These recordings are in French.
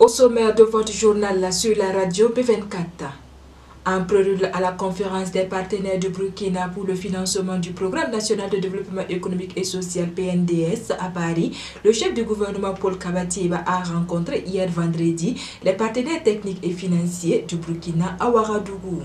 Au sommaire de votre journal sur la radio P24. En prélude à la conférence des partenaires du Burkina pour le financement du Programme national de développement économique et social PNDS à Paris, le chef du gouvernement Paul Kabatieba a rencontré hier vendredi les partenaires techniques et financiers du Burkina à Ouagadougou.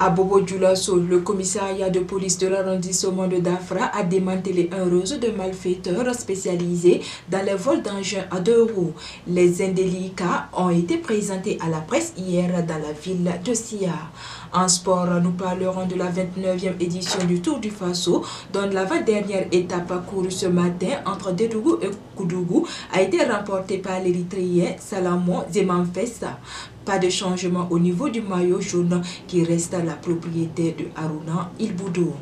À Bobo-Dioulasso, le commissariat de police de l'arrondissement de Dafra a démantelé un réseau de malfaiteurs spécialisés dans les vols d'engins à 2 roues. Les indélicats ont été présentés à la presse hier dans la ville de Sia. En sport, nous parlerons de la 29e édition du Tour du Faso, dont l'avant-dernière étape courue ce matin entre Dédougou et Koudougou a été remportée par l'Érythréen Salamon Zemanfessa. Pas de changement au niveau du maillot jaune qui reste à la propriété de Haruna Ilboudou.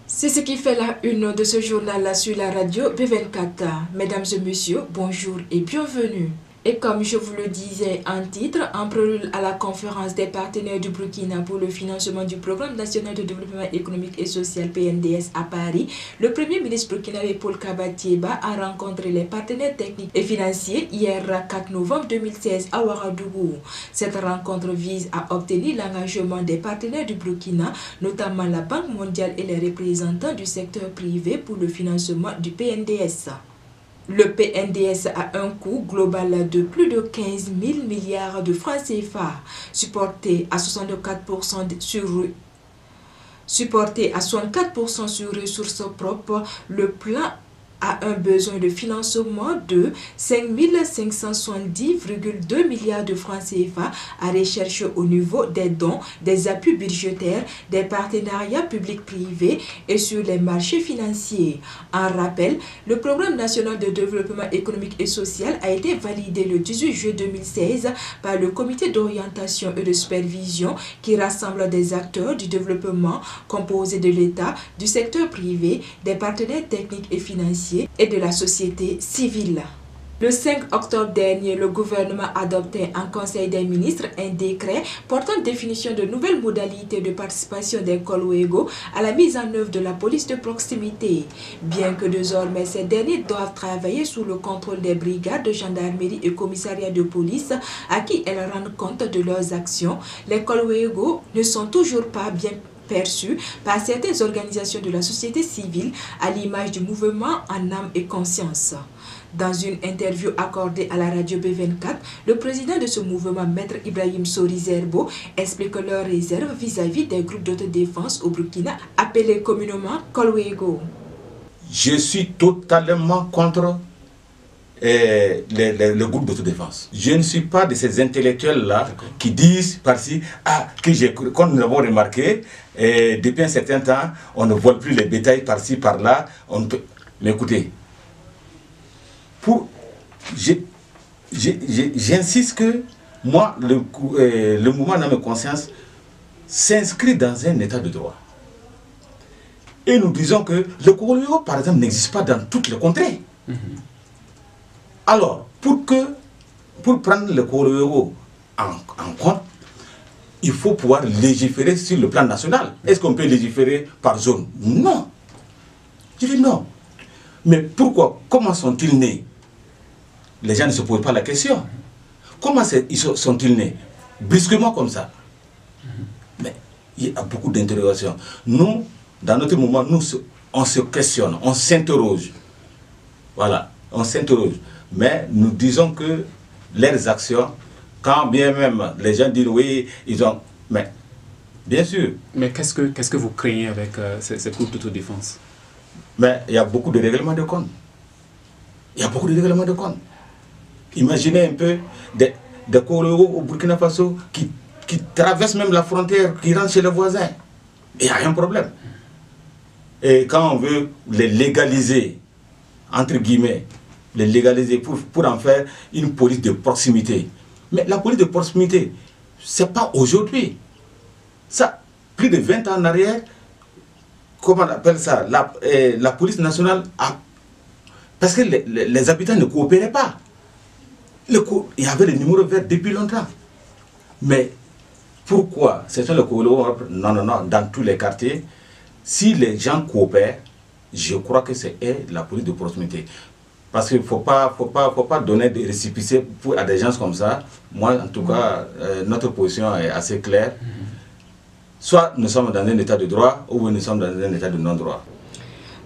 C'est ce qui fait la une de ce journal sur la radio P24. Mesdames et messieurs, bonjour et bienvenue. Et comme je vous le disais en titre, en prélude à la conférence des partenaires du Burkina pour le financement du Programme national de développement économique et social PNDS à Paris, le Premier ministre burkinabé Paul Kabatieba a rencontré les partenaires techniques et financiers hier 4 novembre 2016 à Ouagadougou. Cette rencontre vise à obtenir l'engagement des partenaires du Burkina, notamment la Banque mondiale et les représentants du secteur privé pour le financement du PNDS. Le PNDS a un coût global de plus de 15 000 milliards de francs CFA, supporté à 64% sur ressources propres. Le plan a un besoin de financement de 5 570,2 milliards de francs CFA à rechercher au niveau des dons, des appuis budgétaires, des partenariats publics-privés et sur les marchés financiers. En rappel, le Programme national de développement économique et social a été validé le 18 juillet 2016 par le Comité d'orientation et de supervision qui rassemble des acteurs du développement composés de l'État, du secteur privé, des partenaires techniques et financiers et de la société civile. Le 5 octobre dernier, le gouvernement a adopté en Conseil des ministres un décret portant définition de nouvelles modalités de participation des Kolwego à la mise en œuvre de la police de proximité. Bien que désormais ces derniers doivent travailler sous le contrôle des brigades de gendarmerie et commissariats de police à qui elles rendent compte de leurs actions, les Kolwego ne sont toujours pas bien perçus par certaines organisations de la société civile à l'image du mouvement en âme et conscience. Dans une interview accordée à la radio B24, le président de ce mouvement, Maître Ibrahim Sori Zerbo, explique leurs réserves vis-à-vis des groupes d'autodéfense au Burkina, appelés communément Kolwego. Je suis totalement contre le groupe d'autodéfense. Je ne suis pas de ces intellectuels-là qui disent par-ci, comme nous l'avons remarqué, depuis un certain temps, on ne vole plus les bétails par-ci, par-là. Mais écoutez, j'insiste que moi, le mouvement dans mes consciences s'inscrit dans un état de droit. Et nous disons que le Kolwego, par exemple, n'existe pas dans toutes les contrées. Alors, pour prendre le Kolwego en compte, il faut pouvoir légiférer sur le plan national. Est-ce qu'on peut légiférer par zone? Non. Je dis non. Mais pourquoi? Comment sont-ils nés? Les gens ne se posent pas la question. Comment sont-ils nés? Brusquement comme ça. Mais il y a beaucoup d'interrogations. Nous, dans notre mouvement, on se questionne, on s'interroge. Voilà, on s'interroge. Mais nous disons que leurs actions, quand bien même les gens disent oui, ils ont... Mais, bien sûr. Mais qu'est-ce que vous craignez avec ces groupes d'autodéfense? Mais il y a beaucoup de règlements de compte. Il y a beaucoup de règlements de compte. Imaginez un peu des Kolwego au Burkina Faso qui traversent même la frontière, qui rentrent chez les voisins. Il n'y a rien de problème. Et quand on veut les légaliser, entre guillemets, les légaliser pour en faire une police de proximité. Mais la police de proximité, ce n'est pas aujourd'hui. Ça, plus de 20 ans en arrière, comment on appelle ça, la police nationale a... Parce que les habitants ne coopéraient pas. Il y avait le numéro vert depuis longtemps. Mais pourquoi? C'est le Kolwego. Non, dans tous les quartiers, si les gens coopèrent, je crois que c'est la police de proximité. Parce qu'il ne faut pas donner des récépissés à des gens comme ça. Moi, en tout cas, notre position est assez claire. Soit nous sommes dans un état de droit, ou nous sommes dans un état de non-droit.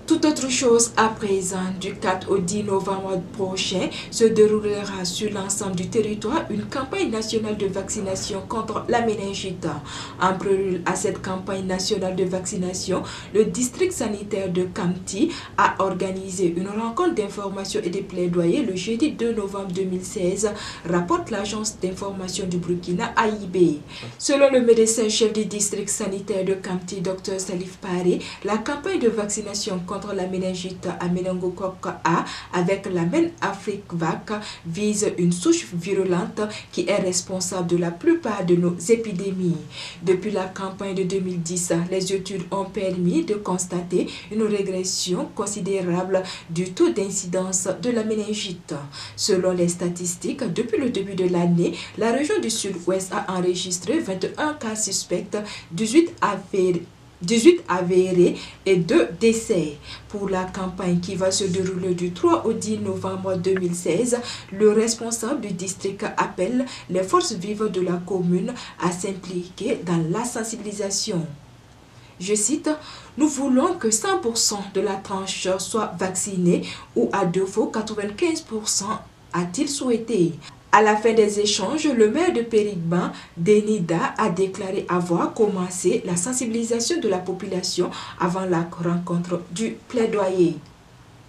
Toute autre chose à présent, du 4 au 10 novembre prochain, se déroulera sur l'ensemble du territoire une campagne nationale de vaccination contre la méningite. En prélude à cette campagne nationale de vaccination, le district sanitaire de Kamti a organisé une rencontre d'information et de plaidoyer le jeudi 2 novembre 2016, rapporte l'agence d'information du Burkina AIB. Selon le médecin-chef du district sanitaire de Kamti, Dr Salif Paré, la campagne de vaccination contre la méningite à méningocoque A avec la MEN-Afrique-Vac vise une souche virulente qui est responsable de la plupart de nos épidémies. Depuis la campagne de 2010, les études ont permis de constater une régression considérable du taux d'incidence de la méningite. Selon les statistiques, depuis le début de l'année, la région du Sud-Ouest a enregistré 21 cas suspects, 18 avérés et 2 décès. Pour la campagne qui va se dérouler du 3 au 10 novembre 2016, le responsable du district appelle les forces vives de la commune à s'impliquer dans la sensibilisation. Je cite, « Nous voulons que 100% de la tranche soit vaccinée ou à défaut 95%, a-t-il souhaité. » À la fin des échanges, le maire de Périgban, Denida, a déclaré avoir commencé la sensibilisation de la population avant la rencontre du plaidoyer.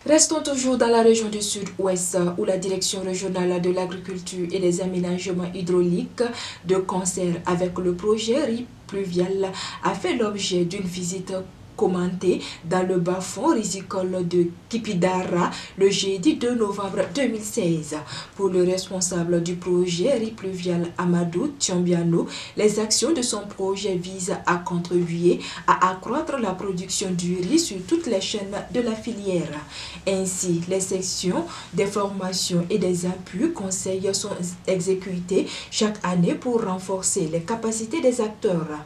Restons toujours dans la région du Sud-Ouest où la Direction régionale de l'agriculture et des aménagements hydrauliques de concert avec le projet riz pluvial a fait l'objet d'une visite commenté dans le bas-fond risicole de Kipidara le jeudi 2 novembre 2016. Pour le responsable du projet riz pluvial Amadou Tiambiano, les actions de son projet visent à contribuer à accroître la production du riz sur toutes les chaînes de la filière. Ainsi, les sections des formations et des appuis conseils sont exécutées chaque année pour renforcer les capacités des acteurs.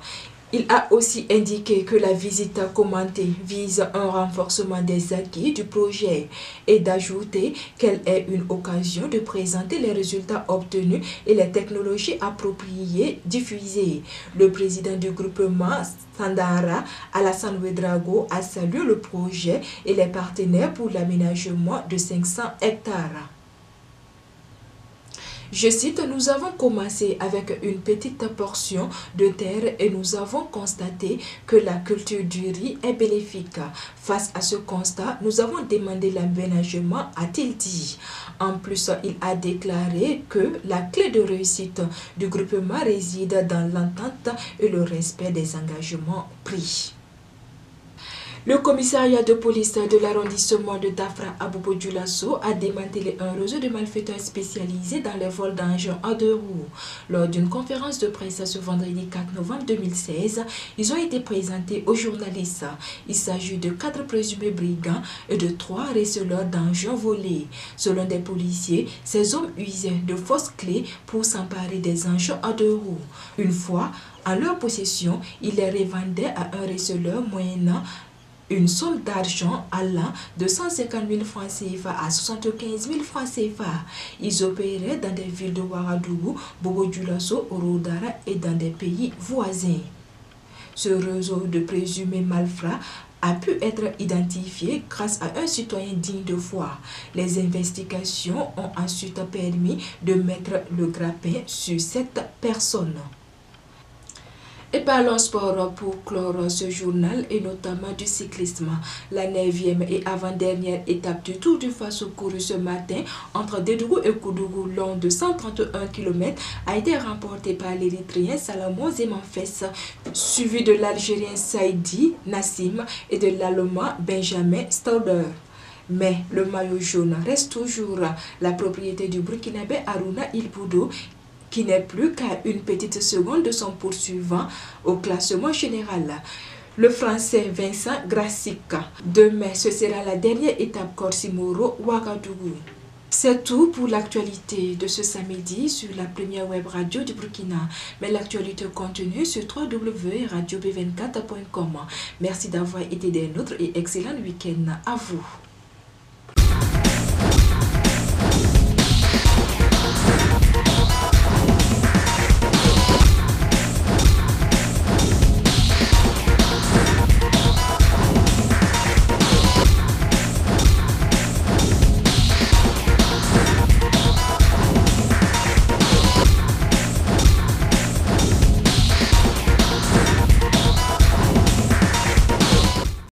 Il a aussi indiqué que la visite commentée vise un renforcement des acquis du projet et d'ajouter qu'elle est une occasion de présenter les résultats obtenus et les technologies appropriées diffusées. Le président du groupement Sandara, Alassane Ouedraogo, a salué le projet et les partenaires pour l'aménagement de 500 hectares. Je cite, « Nous avons commencé avec une petite portion de terre et nous avons constaté que la culture du riz est bénéfique. Face à ce constat, nous avons demandé l'aménagement, a-t-il dit. En plus, il a déclaré que la clé de réussite du groupement réside dans l'entente et le respect des engagements pris. » Le commissariat de police de l'arrondissement de Dafra à Bobo Dioulasso a démantelé un réseau de malfaiteurs spécialisés dans les vols d'engins à 2 roues. Lors d'une conférence de presse ce vendredi 4 novembre 2016, ils ont été présentés aux journalistes. Il s'agit de 4 présumés brigands et de 3 receleurs d'engins volés. Selon des policiers, ces hommes usaient de fausses clés pour s'emparer des engins à 2 roues. Une fois en leur possession, ils les revendaient à un receleur moyennant une somme d'argent allant de 150 000 francs CFA à 75 000 francs CFA. Ils opéraient dans des villes de Ouagadougou, Bobo Dioulasso, Orodara et dans des pays voisins. Ce réseau de présumés malfrats a pu être identifié grâce à un citoyen digne de foi. Les investigations ont ensuite permis de mettre le grappin sur cette personne. Et parlons sport pour clore ce journal et notamment du cyclisme. La 9e et avant-dernière étape du Tour du Faso couru ce matin entre Dédougou et Koudougou long de 131 km a été remportée par l'Érythréen Salomon Zemanfès, suivi de l'Algérien Saïdi Nassim et de l'Allemand Benjamin Stauder. Mais le maillot jaune reste toujours la propriété du Burkinabé Harouna Ilboudo, qui n'est plus qu'à une petite seconde de son poursuivant au classement général, le Français Vincent Grassic. Demain, ce sera la dernière étape Corsimoro-Ouagadougou. C'est tout pour l'actualité de ce samedi sur la première web radio du Burkina. Mais l'actualité continue sur www.radiob24.com. Merci d'avoir été des nôtres et excellent week-end à vous.